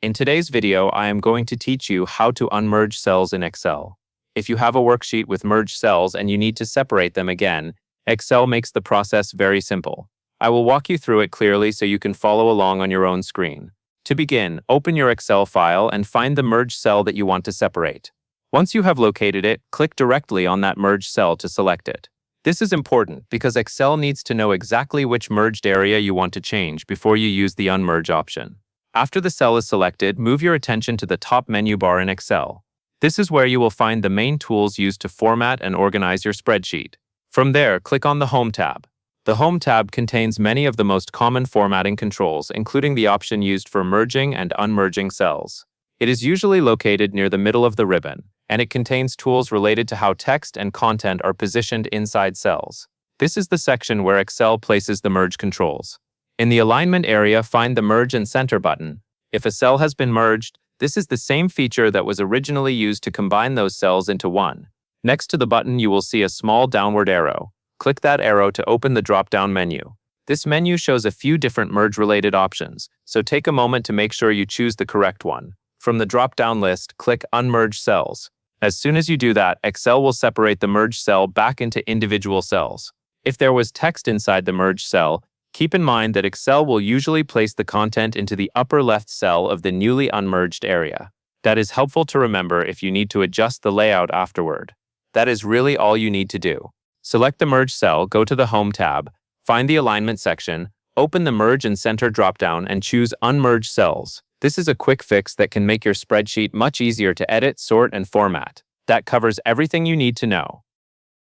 In today's video, I am going to teach you how to unmerge cells in Excel. If you have a worksheet with merged cells and you need to separate them again, Excel makes the process very simple. I will walk you through it clearly so you can follow along on your own screen. To begin, open your Excel file and find the merged cell that you want to separate. Once you have located it, click directly on that merged cell to select it. This is important because Excel needs to know exactly which merged area you want to change before you use the Unmerge option. After the cell is selected, move your attention to the top menu bar in Excel. This is where you will find the main tools used to format and organize your spreadsheet. From there, click on the Home tab. The Home tab contains many of the most common formatting controls, including the option used for merging and unmerging cells. It is usually located near the middle of the ribbon, and it contains tools related to how text and content are positioned inside cells. This is the section where Excel places the merge controls. In the alignment area, find the Merge and Center button. If a cell has been merged, this is the same feature that was originally used to combine those cells into one. Next to the button, you will see a small downward arrow. Click that arrow to open the drop-down menu. This menu shows a few different merge-related options, so take a moment to make sure you choose the correct one. From the drop-down list, click Unmerge Cells. As soon as you do that, Excel will separate the merged cell back into individual cells. If there was text inside the merged cell, keep in mind that Excel will usually place the content into the upper left cell of the newly unmerged area. That is helpful to remember if you need to adjust the layout afterward. That is really all you need to do. Select the merged cell, go to the Home tab, find the Alignment section, open the Merge and Center dropdown, and choose Unmerge Cells. This is a quick fix that can make your spreadsheet much easier to edit, sort, and format. That covers everything you need to know.